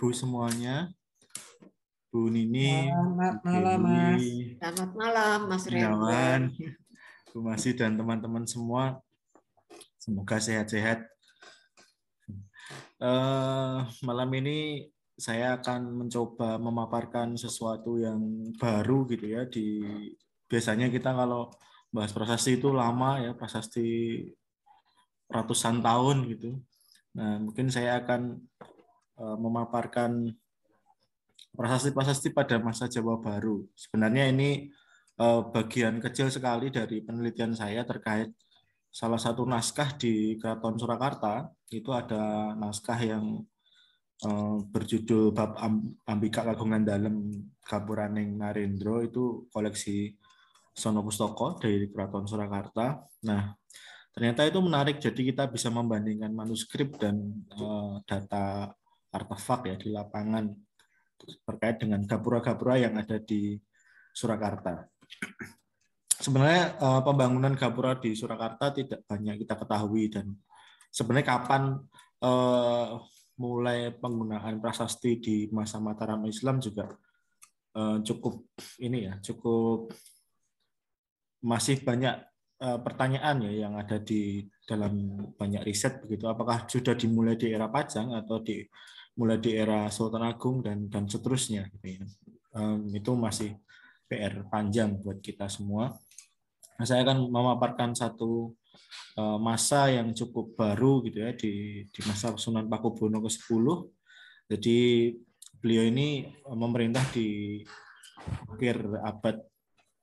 Ibu semuanya, Bu Nini, Selamat Bu malam, Dewi, Mas. Selamat malam, Mas Rendra. Gunawan, Bu Masi, dan teman-teman semua. Semoga sehat-sehat. Malam ini saya akan mencoba memaparkan sesuatu yang baru gitu ya. Biasanya kita kalau bahas prasasti itu lama ya, prasasti ratusan tahun gitu. Nah, mungkin saya akan memaparkan prasasti-prasasti pada masa Jawa Baru. Sebenarnya ini bagian kecil sekali dari penelitian saya terkait salah satu naskah di Keraton Surakarta. Itu ada naskah yang berjudul Bab Ambika Kagungan Dalem Gapuraning Narendra, itu koleksi Sono Pustaka dari Keraton Surakarta. Nah, ternyata itu menarik, jadi kita bisa membandingkan manuskrip dan data artefak ya di lapangan terkait dengan gapura-gapura yang ada di Surakarta. Sebenarnya pembangunan gapura di Surakarta tidak banyak kita ketahui, dan sebenarnya kapan mulai penggunaan prasasti di masa Mataram Islam juga cukup masih banyak pertanyaan ya yang ada di dalam banyak riset begitu. Apakah sudah dimulai di era Pajang atau mulai di era Sultan Agung dan seterusnya gitu ya. Itu masih PR panjang buat kita semua. Nah, saya akan memaparkan satu masa yang cukup baru gitu ya di masa Sunan Pakubuwono ke-10. Jadi beliau ini memerintah di akhir abad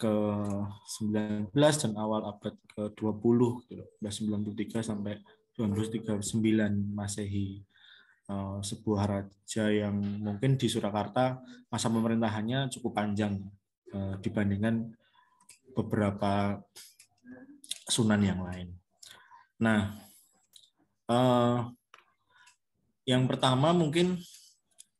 ke-19 dan awal abad ke-20 gitu, 1993 sampai 1939 Masehi. Sebuah raja yang mungkin di Surakarta masa pemerintahannya cukup panjang dibandingkan beberapa sunan yang lain. Nah, yang pertama mungkin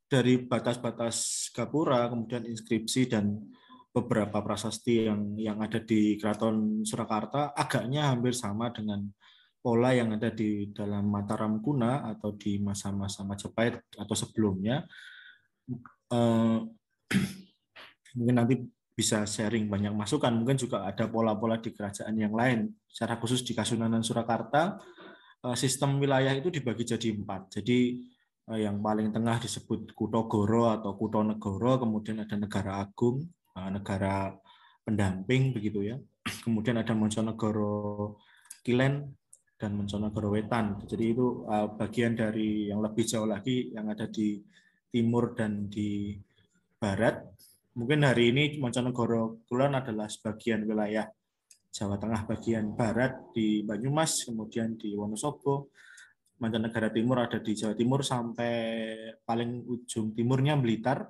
dari batas-batas gapura, kemudian inskripsi dan beberapa prasasti yang ada di Keraton Surakarta agaknya hampir sama dengan pola yang ada di dalam Mataram Kuna atau di masa-masa Majapahit atau sebelumnya. Mungkin nanti bisa sharing banyak masukan. Mungkin juga ada pola-pola di kerajaan yang lain. Secara khusus di Kasunanan Surakarta, sistem wilayah itu dibagi jadi 4. Jadi yang paling tengah disebut Kutogoro atau Kutonegoro, kemudian ada Negara Agung, negara pendamping begitu ya. Kemudian ada Monconegoro Kilen dan Monconegoro Wetan. Jadi itu bagian dari yang lebih jauh lagi yang ada di timur dan di barat. Mungkin hari ini Monconegoro Kulon adalah sebagian wilayah Jawa Tengah bagian barat di Banyumas, kemudian di Wonosobo. Mancanegara Timur ada di Jawa Timur sampai paling ujung timurnya Blitar.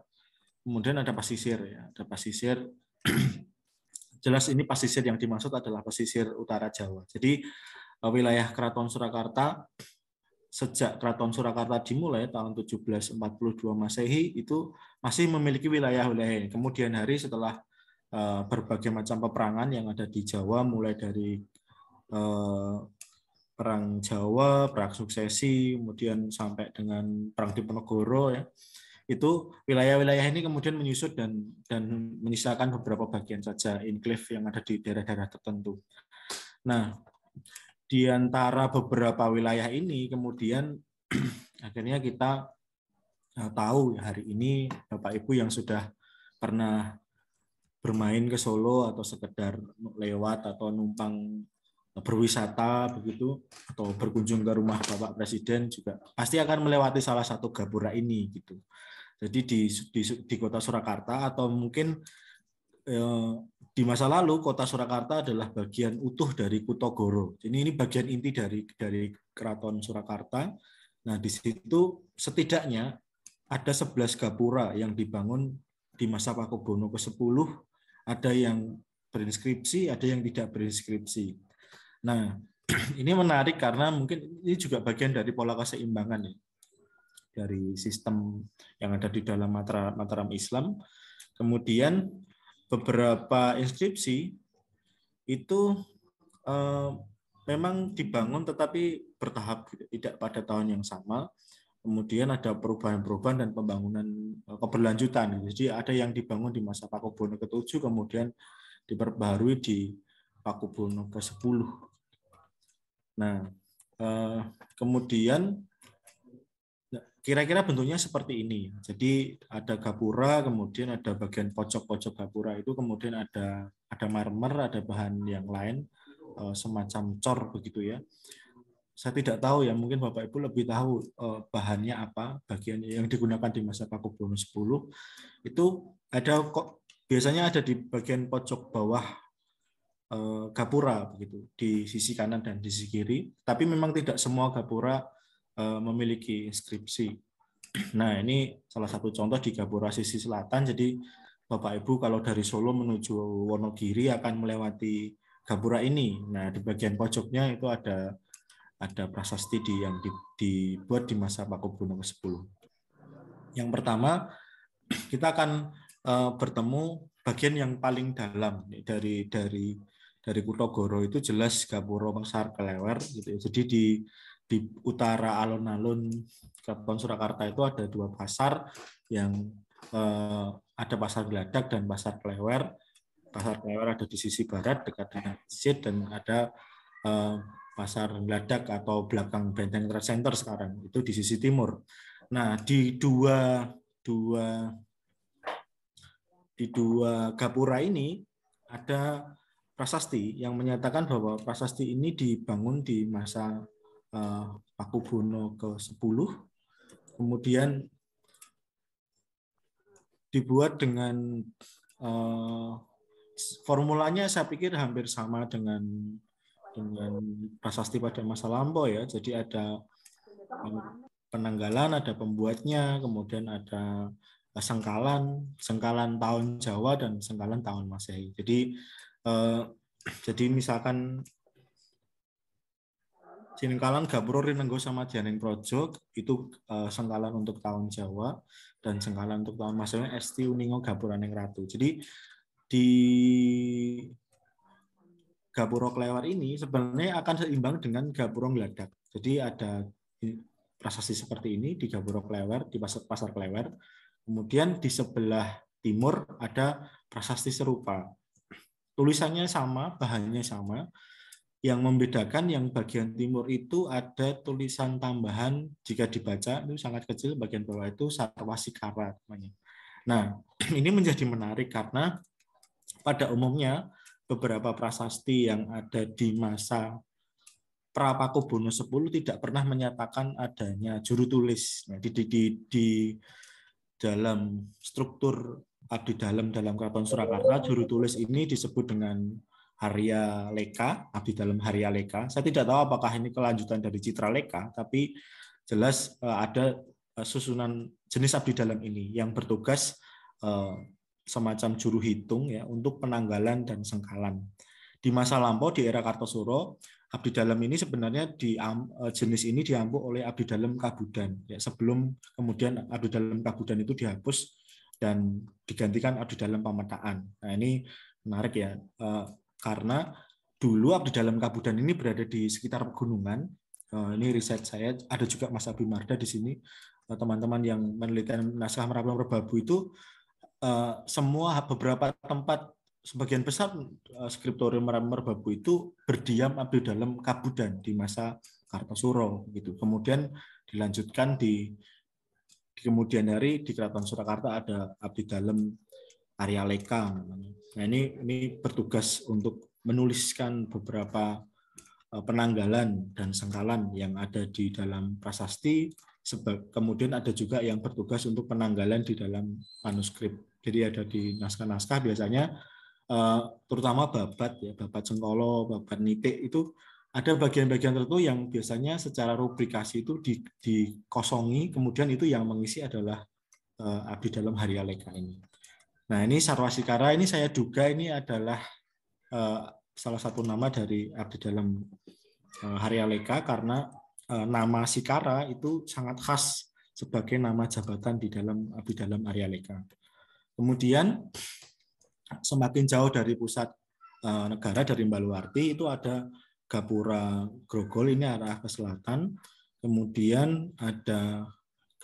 Kemudian ada pasisir ya, ada pasisir. Jelas ini pasisir yang dimaksud adalah pesisir utara Jawa. Jadi wilayah Keraton Surakarta sejak Keraton Surakarta dimulai tahun 1742 Masehi itu masih memiliki wilayah-wilayah. Kemudian hari setelah berbagai macam peperangan yang ada di Jawa, mulai dari Perang Jawa, Perang Suksesi, kemudian sampai dengan Perang Diponegoro ya. Itu wilayah-wilayah ini kemudian menyusut dan menyisakan beberapa bagian saja enklave yang ada di daerah-daerah tertentu. Nah, di antara beberapa wilayah ini kemudian akhirnya kita tahu hari ini Bapak Ibu yang sudah pernah bermain ke Solo atau sekedar lewat atau numpang berwisata begitu atau berkunjung ke rumah Bapak Presiden juga pasti akan melewati salah satu gapura ini gitu. Jadi di kota Surakarta atau mungkin di masa lalu kota Surakarta adalah bagian utuh dari Kutogoro. Jadi ini bagian inti dari Keraton Surakarta. Nah, di situ setidaknya ada 11 gapura yang dibangun di masa Pakubuwono ke-10. Ada yang berinskripsi, ada yang tidak berinskripsi. Nah, ini menarik karena mungkin ini juga bagian dari pola keseimbangan ya, dari sistem yang ada di dalam Mataram Islam. Kemudian beberapa inskripsi itu memang dibangun tetapi bertahap, tidak pada tahun yang sama. kemudian ada perubahan-perubahan dan pembangunan keberlanjutan. Jadi ada yang dibangun di masa Pakubuwono ke-7, kemudian diperbaharui di Pakubuwono ke-10. Nah, kemudian kira-kira bentuknya seperti ini. Jadi ada gapura, kemudian ada bagian pojok-pojok gapura itu, kemudian ada marmer, ada bahan yang lain semacam cor begitu ya. Saya tidak tahu ya, mungkin Bapak Ibu lebih tahu bahannya apa, bagian yang digunakan di masa Pakubuwono 10 itu ada kok biasanya ada di bagian pojok bawah gapura begitu, di sisi kanan dan di sisi kiri. Tapi memang tidak semua gapura memiliki inskripsi. Nah, ini salah satu contoh di gapura sisi selatan. Jadi Bapak Ibu kalau dari Solo menuju Wonogiri akan melewati gapura ini. Nah, di bagian pojoknya itu ada prasasti yang dibuat di masa Pakubuwono ke-10. Yang pertama, kita akan bertemu bagian yang paling dalam dari Kutogoro itu jelas gapura Pasar Klewer gitu. Jadi di utara alun-alun Keraton Surakarta itu ada 2 pasar yang ada Pasar Gladak dan Pasar Klewer. Pasar Klewer ada di sisi barat dekat dengan masjid, dan ada Pasar Gladak atau belakang Benteng Trade Center sekarang itu di sisi timur. Nah, di dua gapura ini ada prasasti yang menyatakan bahwa prasasti ini dibangun di masa Pakubuwono ke-10, kemudian dibuat dengan formulanya saya pikir hampir sama dengan prasasti pada masa lampau ya. Jadi ada penanggalan, ada pembuatnya, kemudian ada sengkalan tahun Jawa dan sengkalan tahun Masehi. Jadi misalkan Sinengkalan Gapura Rinenggo sama Dianing Projo itu sengkalan untuk tahun Jawa, dan sengkalan untuk tahun Masehi Esti Uningo Gapuraning Ratu. Jadi di Gapura Klewer ini sebenarnya akan seimbang dengan Gapura Gladak. Jadi ada prasasti seperti ini di Gapura Klewer, di Pasar Klewer. Kemudian di sebelah timur ada prasasti serupa. Tulisannya sama, bahannya sama. Yang membedakan yang bagian timur itu ada tulisan tambahan, jika dibaca itu sangat kecil, bagian bawah itu Sarwasikara namanya. Nah, ini menjadi menarik karena pada umumnya beberapa prasasti yang ada di masa Pakubuwono 10 tidak pernah menyatakan adanya juru tulis. Nah, di dalam struktur abdi dalam Keraton Surakarta, juru tulis ini disebut dengan Harya Leka, abdi dalam Harya Leka. Saya tidak tahu apakah ini kelanjutan dari Citra Leka, tapi jelas ada susunan jenis abdi dalam ini yang bertugas semacam juru hitung ya untuk penanggalan dan sengkalan. Di masa lampau di era Kartosuro, abdi dalam ini sebenarnya jenis ini diampu oleh abdi dalam Kabudan. Ya, sebelum kemudian abdi dalam Kabudan itu dihapus dan digantikan abdi dalam Pametaan. Nah, ini menarik ya. Karena dulu abdi dalam Kabudan ini berada di sekitar pegunungan. Ini riset saya, ada juga Mas Abimarda di sini. Teman-teman yang meneliti naskah Merapi Merbabu itu semua beberapa tempat, sebagian besar skriptorium Merapi Merbabu itu berdiam abdi dalam Kabudan di masa Kartosuro gitu. Kemudian dilanjutkan di kemudian hari di Keraton Surakarta ada abdi dalam Arya Leka. Nah, ini bertugas untuk menuliskan beberapa penanggalan dan sengkalan yang ada di dalam prasasti. Kemudian ada juga yang bertugas untuk penanggalan di dalam manuskrip. Jadi ada di naskah-naskah biasanya, terutama babat ya, babat Sengkolo, babat Nitik itu ada bagian-bagian tertentu yang biasanya secara rubrikasi itu dikosongi, kemudian itu yang mengisi adalah abdi dalam Harya Leka ini. Nah, ini Sarwasikara ini saya duga ini adalah salah satu nama dari abdi dalam Harya Leka, karena nama Sikara itu sangat khas sebagai nama jabatan di dalam abdi dalam Harya Leka. Kemudian semakin jauh dari pusat negara, dari Baluarti itu ada Gapura Grogol, ini arah ke selatan. Kemudian ada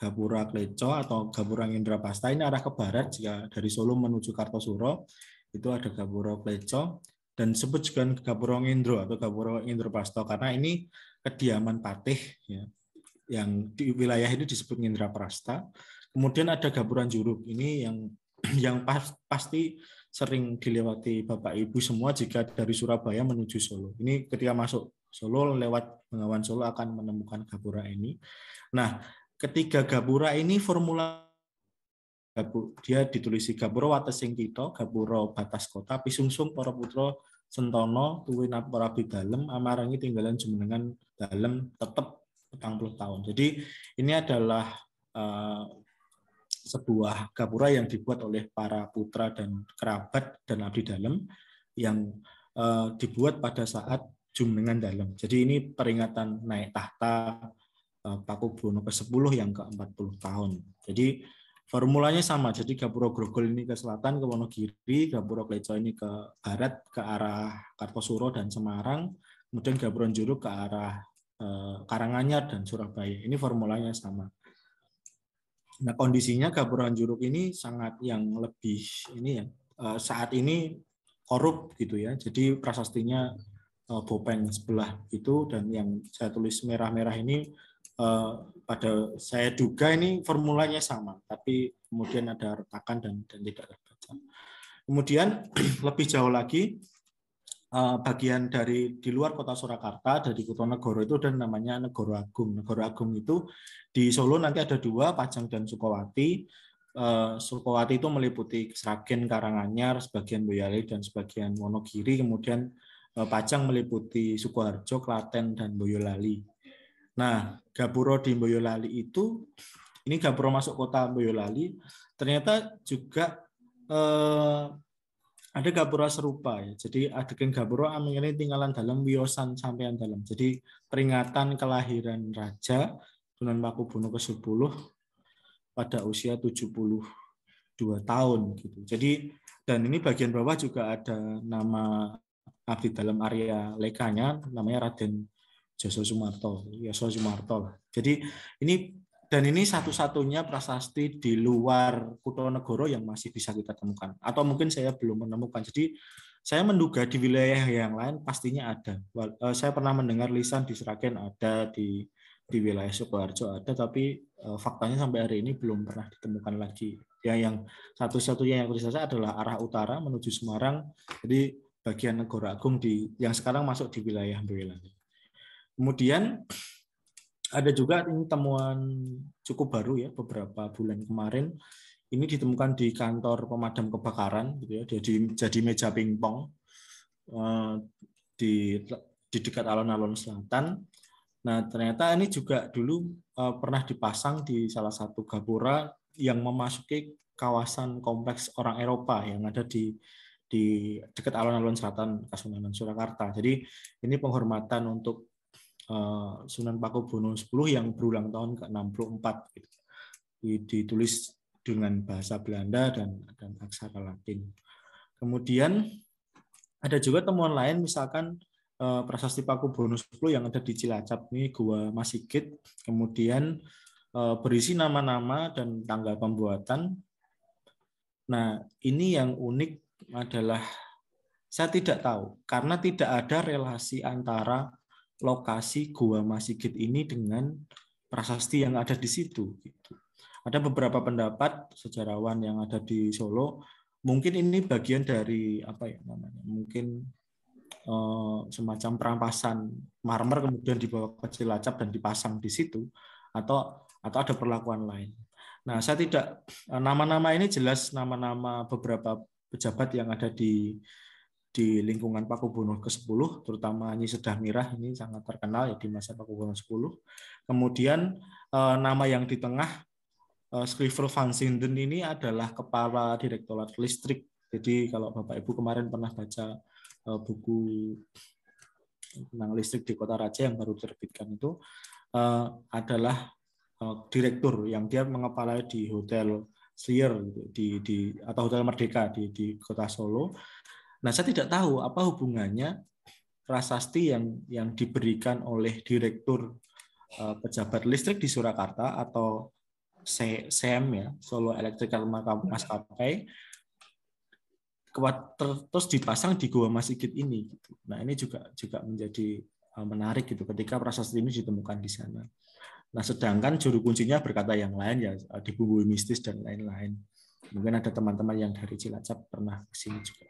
Gapura Kleco atau Gapura Indrapasta ini arah ke barat. Jika dari Solo menuju Kartosuro itu ada Gapura Kleco, dan disebut juga Gapura Indro atau Gapura Indrapasta karena ini kediaman Patih ya, yang di wilayah ini disebut Indraprasta. Kemudian ada Gapura Juruk, ini yang pasti sering dilewati Bapak Ibu semua jika dari Surabaya menuju Solo. Ini ketika masuk Solo lewat Bengawan Solo akan menemukan Gapura ini. Nah, ketiga Gapura ini formula dia ditulisi Gapura Watesing Kitha, Gapura Batas Kota, Pisungsung para putra Sentono, tuwin para bidalem, amarangi tinggalan jumenengan dalem tetep 40 tahun. Jadi ini adalah sebuah gapura yang dibuat oleh para putra dan kerabat dan abdi dalem yang dibuat pada saat jumenengan dalem. Jadi ini peringatan naik tahta Pakubuwono ke-10 yang ke-40 tahun. Jadi formulanya sama. Jadi Gapura Grogol ini ke selatan ke Wonogiri, Gapura Kleco ini ke barat ke arah Kartosuro dan Semarang, kemudian Gapura Juruk ke arah Karanganyar dan Surabaya. Ini formulanya sama. Nah, kondisinya Gapura Juruk ini sangat yang lebih ini ya, saat ini korup gitu ya. Jadi prasastinya Bopeng sebelah itu, dan yang saya tulis merah-merah ini pada saya duga ini formulanya sama, tapi kemudian ada retakan dan tidak terbaca. Kemudian lebih jauh lagi, bagian dari di luar kota Surakarta, dari Kutonegoro itu dan namanya Negoro Agung. Negoro Agung itu di Solo nanti ada dua, Pajang dan Sukowati. Sukowati itu meliputi Sragen, Karanganyar, sebagian Boyolali dan sebagian Wonogiri. Kemudian Pajang meliputi Sukoharjo, Klaten dan Boyolali. Nah, Gapura di Boyolali itu, ini Gapura masuk kota Boyolali, ternyata juga ada Gapura serupa ya. Jadi adegan Gapura amene tinggalan dalam wiyosan sampean dalam. Jadi peringatan kelahiran Raja Sunan Pakubuwono ke-10 pada usia 72 tahun gitu. Jadi dan ini bagian bawah juga ada nama abdi dalam Arya Lekanya, namanya Raden Joso Sumarto, Yoso Sumarto lah. Jadi ini satu-satunya prasasti di luar Kutonegoro yang masih bisa kita temukan. Atau mungkin saya belum menemukan. Jadi saya menduga di wilayah yang lain pastinya ada. Saya pernah mendengar lisan di Sragen ada, di wilayah Sukoharjo ada, tapi faktanya sampai hari ini belum pernah ditemukan lagi. Ya, yang satu-satunya yang saya adalah arah utara menuju Semarang. Jadi bagian Negoro Agung yang sekarang masuk di wilayah Boyolali. Kemudian ada juga ini temuan cukup baru ya, beberapa bulan kemarin. Ini ditemukan di kantor pemadam kebakaran gitu ya, jadi meja pingpong di dekat alun-alun selatan. Nah, ternyata ini juga dulu pernah dipasang di salah satu gapura yang memasuki kawasan kompleks orang Eropa yang ada di dekat alun-alun selatan Kasunanan Surakarta. Jadi ini penghormatan untuk Sunan Pakubuwono 10 yang berulang tahun ke-64 gitu. Ditulis dengan bahasa Belanda dan aksara Latin. Kemudian ada juga temuan lain, misalkan prasasti Pakubuwono 10 yang ada di Cilacap, ini Gua Masigit, kemudian berisi nama-nama dan tanggal pembuatan. Nah, ini yang unik adalah saya tidak tahu karena tidak ada relasi antara lokasi Gua Masigit ini dengan prasasti yang ada di situ. Ada beberapa pendapat sejarawan yang ada di Solo, mungkin ini bagian dari apa ya namanya, mungkin semacam perampasan marmer kemudian dibawa ke Cilacap dan dipasang di situ, atau ada perlakuan lain. Nah, saya tidak, nama-nama ini jelas nama-nama beberapa pejabat yang ada di lingkungan Pakubuwono ke-10, terutama Nyi Sedah Mirah, ini sangat terkenal ya di masa Pakubuwono 10. Kemudian nama yang di tengah, Schriver van Sinden, ini adalah Kepala Direktorat Listrik. Jadi kalau Bapak Ibu kemarin pernah baca buku tentang listrik di Kota Raja yang baru diterbitkan itu, adalah direktur yang dia mengepalai di Hotel Slier atau Hotel Merdeka di Kota Solo. Nah, saya tidak tahu apa hubungannya prasasti yang diberikan oleh direktur pejabat listrik di Surakarta atau SEM ya, Solo Electrical Maskapai, terus dipasang di Goa Mas Sigit ini. Nah ini juga menjadi menarik gitu ketika prasasti ini ditemukan di sana. Nah sedangkan juru kuncinya berkata yang lain ya, dibumbui mistis dan lain-lain. Mungkin ada teman-teman yang dari Cilacap pernah ke sini juga.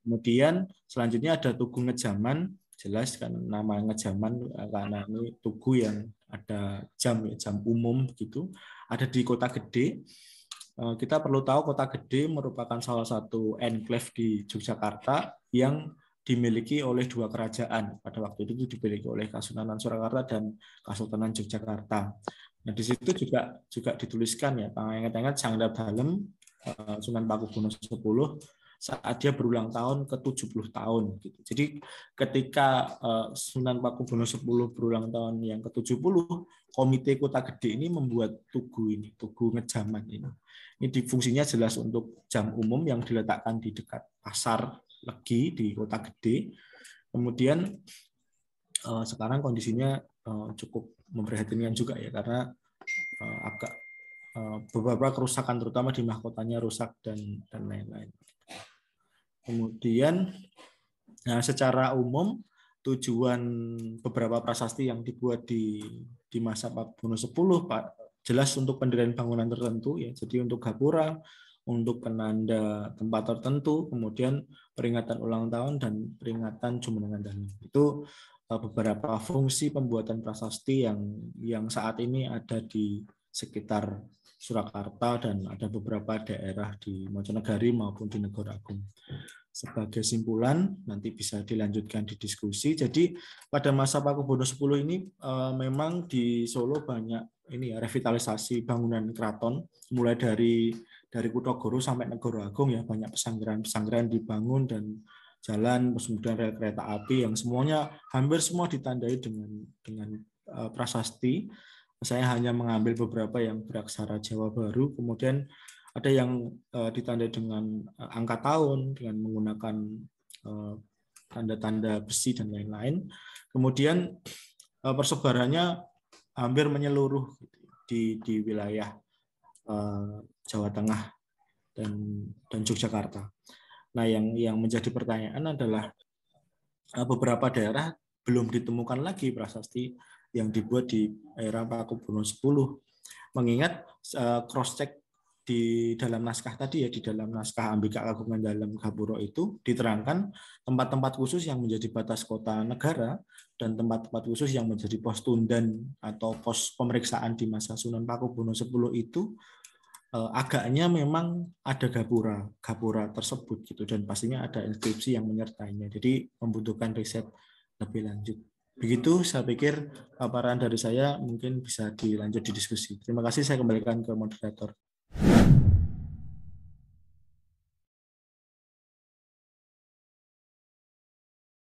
Kemudian selanjutnya ada Tugu Ngejaman, jelas kan nama Ngejaman karena ini tugu yang ada jam umum gitu, ada di Kota Gede. Kita perlu tahu Kota Gede merupakan salah satu enclave di Yogyakarta yang dimiliki oleh dua kerajaan. Pada waktu itu dimiliki oleh Kasunanan Surakarta dan Kasultanan Yogyakarta. Nah, di situ juga dituliskan ya, pangenget-enget Sangda Dalem Sunan Pakubuwono X saat dia berulang tahun ke-70 tahun gitu. Jadi ketika Sunan Pakubuwono X berulang tahun yang ke-70, Komite Kota Gede ini membuat tugu Ngejaman ini. Ini fungsinya jelas untuk jam umum yang diletakkan di dekat pasar Legi di Kota Gede. Kemudian sekarang kondisinya cukup memprihatinkan juga ya, karena agak beberapa kerusakan terutama di mahkotanya rusak dan lain-lain. Kemudian secara umum tujuan beberapa prasasti yang dibuat di masa Pakubuwono X jelas untuk pendirian bangunan tertentu ya. Jadi untuk gapura, untuk penanda tempat tertentu, kemudian peringatan ulang tahun dan peringatan Jumenengan Dalam. Itu beberapa fungsi pembuatan prasasti yang saat ini ada di sekitar Surakarta dan ada beberapa daerah di Mojonegari maupun di Negara Agung. Sebagai simpulan nanti bisa dilanjutkan di diskusi. Jadi pada masa Pakubuwono X ini memang di Solo banyak ini ya, revitalisasi bangunan keraton, mulai dari Kutogoro sampai Negara Agung ya, banyak pesanggeran dibangun dan jalan, kemudian rel kereta api yang semuanya hampir semua ditandai dengan prasasti. Saya hanya mengambil beberapa yang beraksara Jawa Baru, kemudian ada yang ditandai dengan angka tahun, dengan menggunakan tanda-tanda besi dan lain-lain. Kemudian persebarannya hampir menyeluruh di wilayah Jawa Tengah dan Yogyakarta. Nah, yang menjadi pertanyaan adalah beberapa daerah belum ditemukan lagi prasasti yang dibuat di era Pakubuwono X. Mengingat cross-check di dalam naskah tadi ya, di dalam naskah Ambika Kagungan Dalam Gapura itu diterangkan tempat-tempat khusus yang menjadi batas kota negara dan tempat-tempat khusus yang menjadi pos tundan atau pos pemeriksaan di masa Sunan Pakubuwono X itu agaknya memang ada gapura tersebut gitu, dan pastinya ada inskripsi yang menyertainya. Jadi membutuhkan riset lebih lanjut. Begitu saya pikir paparan dari saya, mungkin bisa dilanjut di diskusi. Terima kasih, saya kembalikan ke moderator.